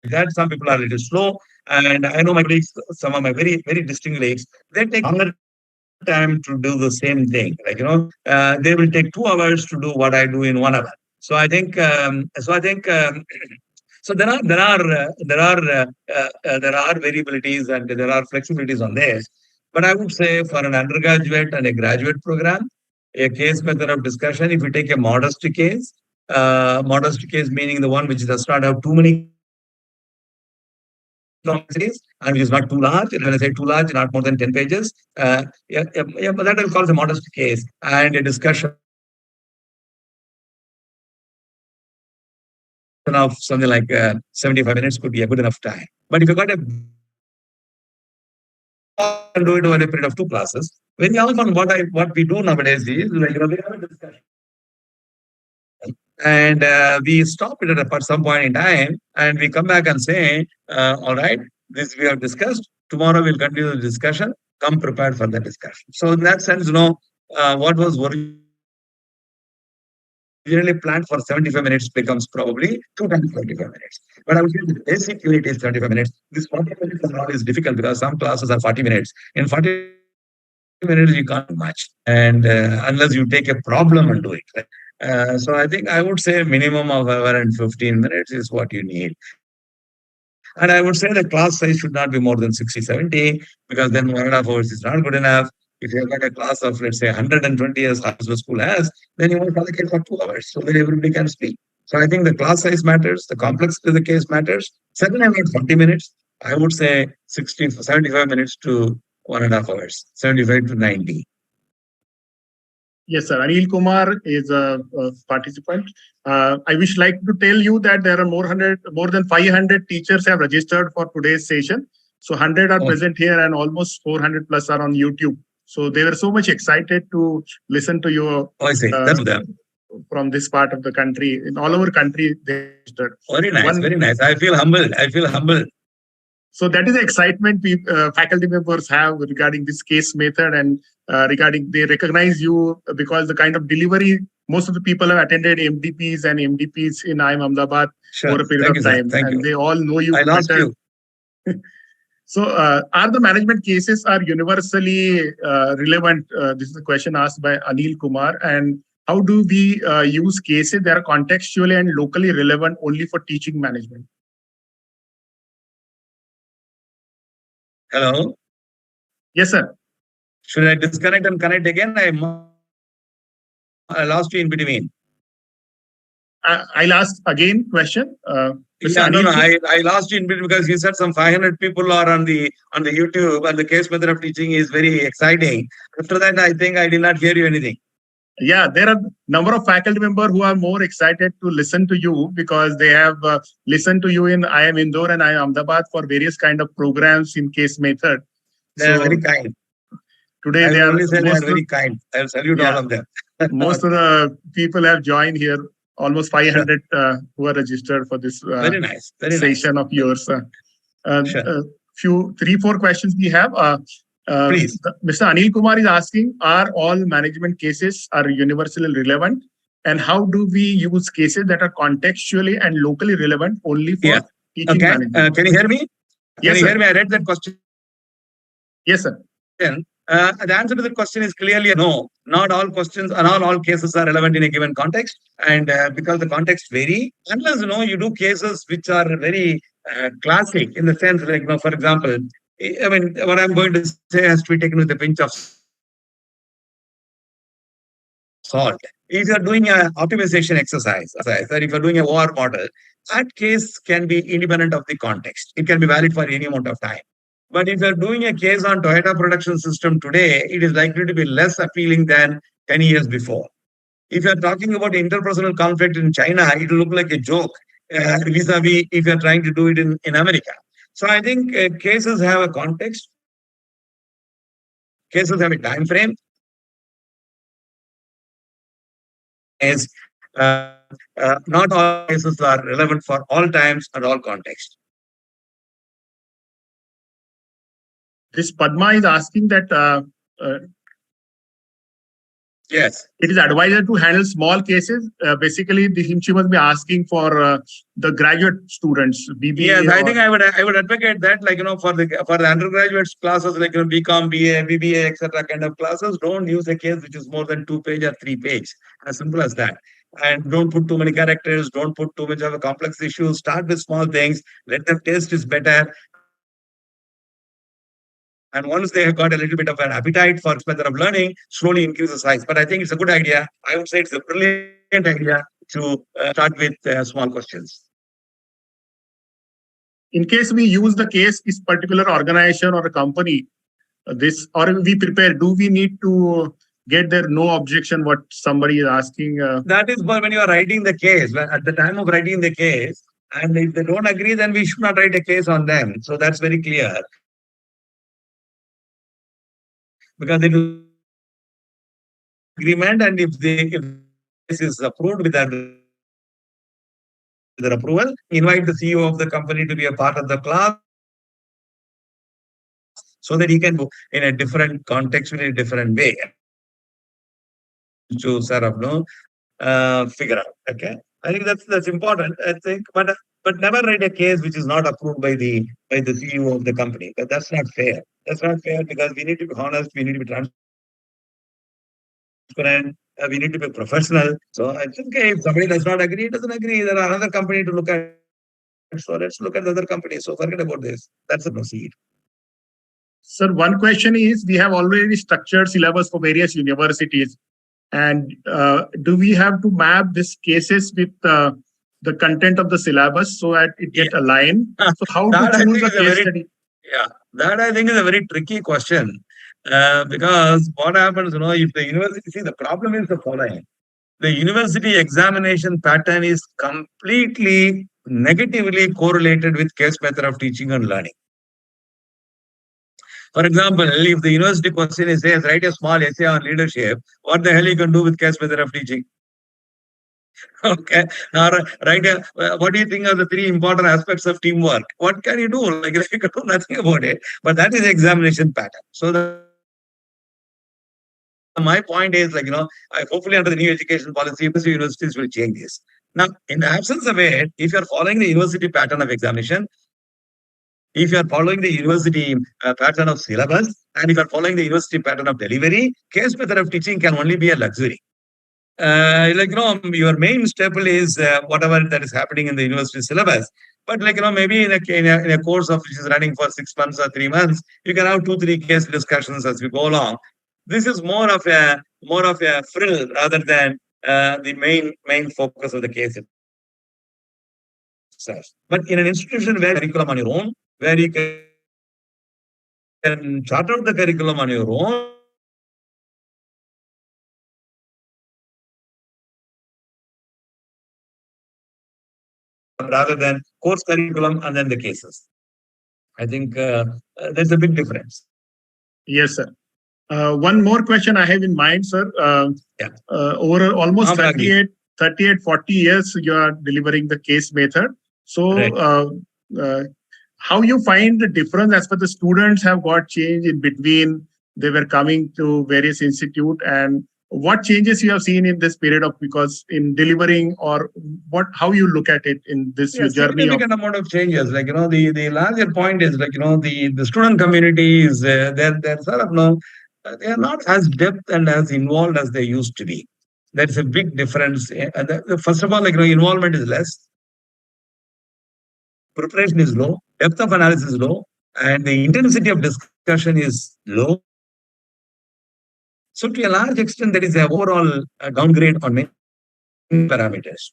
Speaker 2: that, some people are a little slow. And I know my colleagues, some of my very, very distinct colleagues, they take longer time to do the same thing. They will take 2 hours to do what I do in 1 hour. So I think, so there are variabilities and there are flexibilities on this. But I would say for an undergraduate and a graduate program, a case method of discussion, if you take a modest case meaning the one which does not have too many and which is not too large. And when I say too large, not more than 10 pages. But that will call it a modest case. And a discussion of something like 75 minutes could be a good enough time. But if you got do it over a period of 2 classes, very often what we do nowadays is we have a discussion. And we stop it at some point in time and we come back and say, all right, this we have discussed. Tomorrow we'll continue the discussion. Come prepared for the discussion. So in that sense, what was originally planned for 75 minutes becomes probably 2 times 75 minutes. But I would say the basic unit is 75 minutes. This 40 minutes is not as difficult because some classes are 40 minutes. In 40 minutes, you can't do much. And unless you take a problem and do it. Right? So I think I would say minimum of hour and 15 minutes is what you need. And I would say the class size should not be more than 60, 70, because then 1.5 hours is not good enough. If you have got a class of, let's say, 120 as the school has, then you want to allocate for 2 hours so that everybody can speak. So I think the class size matters, the complexity of the case matters. Second, about 40 minutes, I would say 75 minutes to 1.5 hours, 75 to 90.
Speaker 1: Yes, sir. Anil Kumar is a participant. I wish like to tell you that there are more than 500 teachers have registered for today's session. So 100 are present here and almost 400 plus are on YouTube. So they were so much excited to listen to you.
Speaker 2: I see. That's them.
Speaker 1: From this part of the country. In all over country, they registered.
Speaker 2: Very nice, very nice. I feel humbled.
Speaker 1: So that is the excitement faculty members have regarding this case method and regarding they recognize you because the kind of delivery, most of the people have attended MDPs and MDPs in IIM Ahmedabad.
Speaker 2: Sure.
Speaker 1: over a period
Speaker 2: Thank you,
Speaker 1: of
Speaker 2: sir.
Speaker 1: time,
Speaker 2: Thank
Speaker 1: and
Speaker 2: you.
Speaker 1: they all know you
Speaker 2: I lost
Speaker 1: better.
Speaker 2: you.
Speaker 1: So, are the management cases are universally relevant? This is a question asked by Anil Kumar. And how do we use cases that are contextually and locally relevant only for teaching management?
Speaker 2: Hello.
Speaker 1: Yes, sir.
Speaker 2: Should I disconnect and connect again? I lost you in between.
Speaker 1: I'll ask again question. Mr.
Speaker 2: Yeah, no,
Speaker 1: Anil,
Speaker 2: I lost you in between because you said some 500 people are on the YouTube, and the case method of teaching is very exciting. After that, I think I did not hear you anything.
Speaker 1: yeah, there are number of faculty members who are more excited to listen to you because they have listened to you in IIM Indore and IIM Ahmedabad for various kind of programs in case method.
Speaker 2: They are very kind.
Speaker 1: Today
Speaker 2: I
Speaker 1: they
Speaker 2: will
Speaker 1: are
Speaker 2: only say they are very kind. I will salute all of them.
Speaker 1: Most of the people have joined here. Almost 500 who are registered for this
Speaker 2: very nice. Very
Speaker 1: session
Speaker 2: nice.
Speaker 1: of yours.
Speaker 2: Sure.
Speaker 1: Few 3-4 questions we have.
Speaker 2: Please.
Speaker 1: Mr. Anil Kumar is asking: are all management cases are universally relevant, and how do we use cases that are contextually and locally relevant only for teaching management?
Speaker 2: Can you hear me?
Speaker 1: Yes,
Speaker 2: can you hear me? I read that question.
Speaker 1: Yes, sir.
Speaker 2: The answer to the question is clearly no. Not all questions and all cases are relevant in a given context, and because the context vary, unless you do cases which are very classic in the sense, like for example, I mean, what I'm going to say has to be taken with a pinch of salt. If you're doing an optimization exercise, or if you're doing a OR model, that case can be independent of the context. It can be valid for any amount of time. But if you're doing a case on Toyota Production System today, it is likely to be less appealing than 10 years before. If you're talking about interpersonal conflict in China, it will look like a joke vis-a-vis if you're trying to do it in America. So I think cases have a context. Cases have a time frame. Not all cases are relevant for all times and all contexts.
Speaker 1: This Padma is asking that
Speaker 2: yes,
Speaker 1: it is advised to handle small cases. Basically, she must be asking for the graduate students. BBA.
Speaker 2: Yes, I think I would advocate that, like for the undergraduate classes, like BCom, BA, BBA, etc. kind of classes, don't use a case which is more than 2-page or 3-page. As simple as that. And don't put too many characters. Don't put too much of a complex issue. Start with small things. Let them taste is better. And once they have got a little bit of an appetite for method of learning, slowly increase the size. But I think it's a good idea. I would say it's a brilliant idea to start with small questions.
Speaker 1: In case we use the case is particular organization or a company, or we prepare, do we need to get there no objection what somebody is asking?
Speaker 2: That is when you are writing the case. At the time of writing the case, and if they don't agree, then we should not write a case on them. So that's very clear. Because it is agreement, and if this is approved with their approval, invite the CEO of the company to be a part of the class so that he can go in a different context, in a different way to sort of figure out. Okay, I think that's important. I think, but never write a case which is not approved by the CEO of the company. But that's not fair. That's not fair because we need to be honest. We need to be transparent. We need to be professional. So I think if somebody does not agree, doesn't agree, there are another company to look at. So let's look at the other company. So forget about this. That's a proceed.
Speaker 1: Sir, one question is, we have already structured syllabus for various universities. And do we have to map these cases with the content of the syllabus so that it gets aligned? So how to choose a case study?
Speaker 2: Yeah, that I think is a very tricky question. Because what happens, if the university, see, the problem is the following. The university examination pattern is completely negatively correlated with case method of teaching and learning. For example, if the university question is, says, write a small essay on leadership, what the hell you can do with case method of teaching? Okay. Or what do you think are the 3 important aspects of teamwork? What can you do? Like, you can do nothing about it. But that is the examination pattern. So my point is, hopefully under the new education policy, universities will change this. Now, in the absence of it, if you are following the university pattern of examination, if you are following the university pattern of syllabus, and if you are following the university pattern of delivery, case method of teaching can only be a luxury. Your main staple is whatever that is happening in the university syllabus. But maybe in a course of which is running for 6 months or 3 months, you can have 2-3 case discussions as we go along. This is more of a frill rather than the main focus of the case itself. But in an institution where curriculum on your own, where you can chart out the curriculum on your own, rather than course curriculum and then the cases. I think there's a big difference.
Speaker 1: Yes, sir. One more question I have in mind, sir.
Speaker 2: Yeah.
Speaker 1: Over almost 40 years, you are delivering the case method. So,
Speaker 2: Right.
Speaker 1: How you find the difference as per the students have got change in between they were coming to various institute, and what changes you have seen in this period of, because in delivering, or how you look at it in this
Speaker 2: Yeah,
Speaker 1: journey of
Speaker 2: significant amount of changes. The larger point is the student community is they're sort of they are not as depth and as involved as they used to be. That's a big difference. First of all, involvement is less, preparation is low, depth of analysis is low, and the intensity of discussion is low. So to a large extent, there is an overall downgrade on many parameters.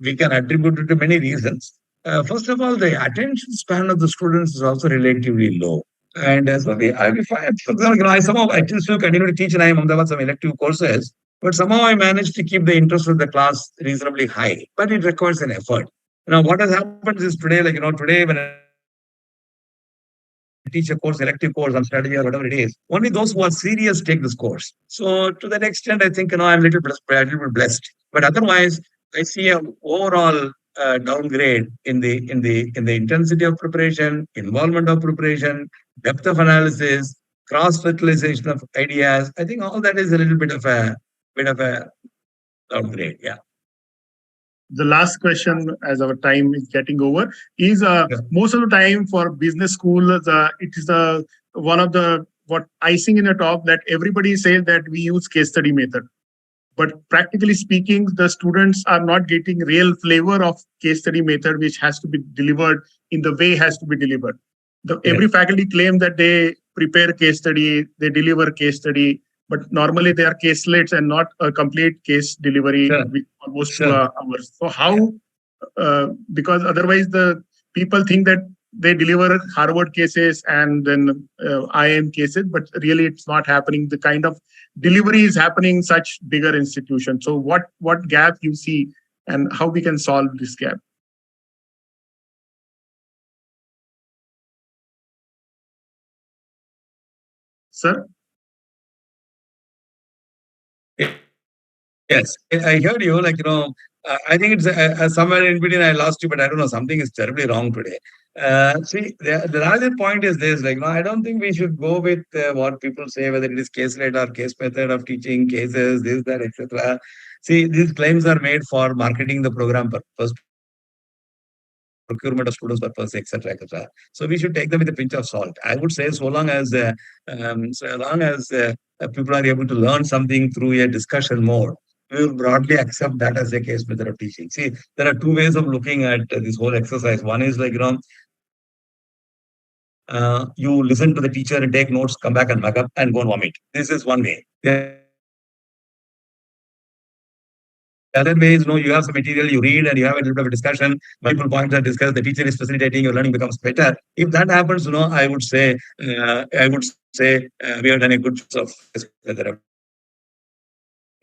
Speaker 2: We can attribute it to many reasons. First of all, the attention span of the students is also relatively low. And so for example, I still continue to teach, and I am on some elective courses, but somehow I managed to keep the interest of the class reasonably high. But it requires an effort. What has happened is today, today when I teach a course, elective course on strategy or whatever it is, only those who are serious take this course. So to that extent, I think I'm a little bit blessed. But otherwise, I see an overall downgrade in the intensity of preparation, involvement of preparation, depth of analysis, cross-fertilization of ideas. I think all that is a little bit of a downgrade. Yeah.
Speaker 1: The last question, as our time is getting over, is most of the time for business school, it is one of the what icing in the top that everybody says that we use case study method. But practically speaking, the students are not getting real flavor of case study method, which has to be delivered in the way it has to be delivered. Every faculty claims that they prepare case study, they deliver case study, but normally they are caselets and not a complete case delivery with almost 2 hours. So how, because otherwise the people think that they deliver Harvard cases and then IIM cases, but really it's not happening. The kind of delivery is happening in such bigger institutions. So what gap you see and how we can solve this gap? Sir?
Speaker 2: Yes, I heard you. I think it's somewhere in between. I lost you, but I don't know. Something is terribly wrong today. See, the larger point is this: I don't think we should go with what people say, whether it is case led or case method of teaching cases, this, that, etc. See, these claims are made for marketing the program purpose, procurement of students purpose, etc., etc. So we should take them with a pinch of salt. I would say, so long as people are able to learn something through a discussion mode, we will broadly accept that as a case method of teaching. See, there are two ways of looking at this whole exercise. One is you listen to the teacher and take notes, come back and mug up and go and vomit. This is one way. The other way is, you have some material, you read and you have a little bit of a discussion, multiple points are discussed, the teacher is facilitating, your learning becomes better. If that happens, I would say we have done a good job of.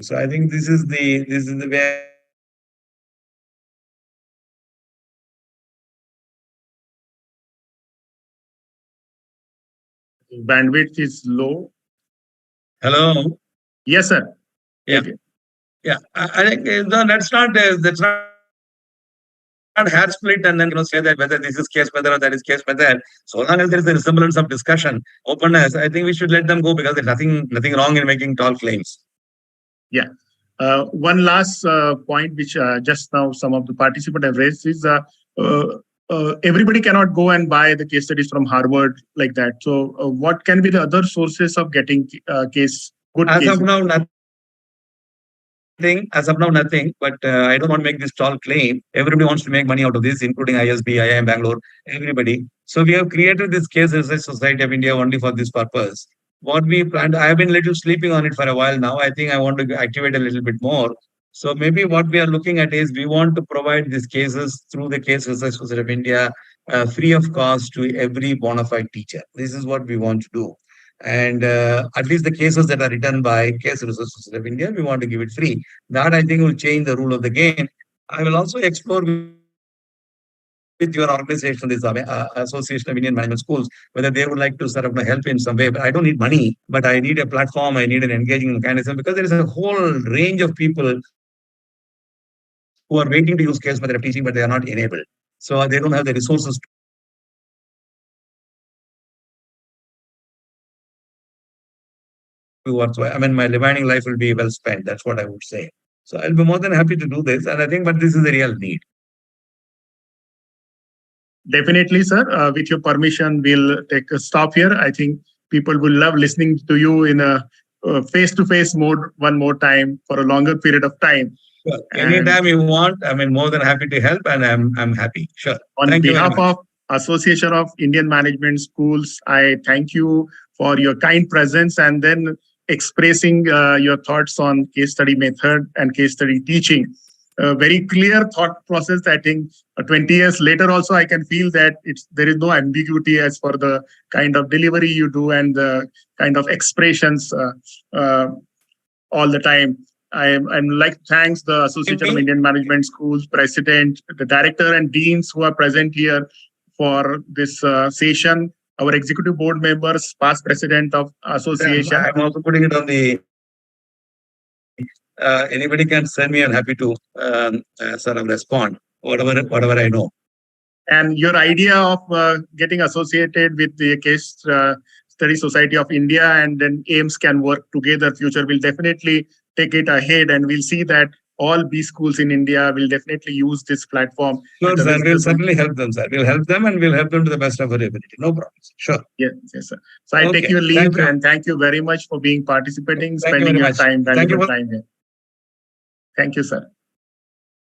Speaker 2: So I think this is the way.
Speaker 1: Bandwidth is low.
Speaker 2: Hello.
Speaker 1: Yes, sir.
Speaker 2: Yeah.
Speaker 1: Okay.
Speaker 2: Yeah. I think that's not hair split and then say that whether this is case method or that is case method. So long as there is a resemblance of discussion, openness, I think we should let them go, because there's nothing wrong in making tall claims.
Speaker 1: Yeah. One last point, which just now some of the participants have raised, is everybody cannot go and buy the case studies from Harvard like that. So, what can be the other sources of getting good
Speaker 2: As
Speaker 1: cases?
Speaker 2: of now, nothing. As of now, nothing. But I don't want to make this tall claim. Everybody wants to make money out of this, including ISB, IIM Bangalore, everybody. So we have created this Case Research Society of India only for this purpose. What we planned, I have been little sleeping on it for a while now. I think I want to activate a little bit more. So maybe what we are looking at is we want to provide these cases through the Case Research Society of India free of cost to every bona fide teacher. This is what we want to do. And at least the cases that are written by Case Research Society of India, we want to give it free. That I think will change the rule of the game. I will also explore with your organization, this Association of Indian Management Schools, whether they would like to sort of help in some way. But I don't need money, but I need a platform, I need an engaging mechanism, because there is a whole range of people who are waiting to use case method of teaching, but they are not enabled. So they don't have the resources to work. So, I mean, my remaining life will be well spent. That's what I would say. So I'll be more than happy to do this. And I think, but this is a real need.
Speaker 1: Definitely, sir. With your permission, we'll take a stop here. I think people will love listening to you in a face-to-face mode one more time for a longer period of time.
Speaker 2: Sure. Anytime you want, I mean, more than happy to help, and I'm happy. Sure.
Speaker 1: On behalf of Association of Indian Management Schools, I thank you for your kind presence and then expressing your thoughts on case study method and case study teaching. A very clear thought process. I think 20 years later also I can feel that there is no ambiguity as for the kind of delivery you do and the kind of expressions all the time. I'm like thanks the Association of Indian Management Schools president, the director and deans who are present here for this session, our executive board members, past president of association.
Speaker 2: I'm also putting it on the anybody can send me. I'm happy to sort of respond whatever I know.
Speaker 1: And your idea of getting associated with the Case Study Society of India and then AIIMS can work together. Future will definitely take it ahead, and we'll see that all B schools in India will definitely use this platform.
Speaker 2: Sure, sir. We'll certainly help them, sir. We'll help them, and we'll help them to the best of our ability. No problem. Sure.
Speaker 1: Yes, sir. So I take your leave, and thank you very much for being participating, spending your time, valuable time here. Thank you, sir.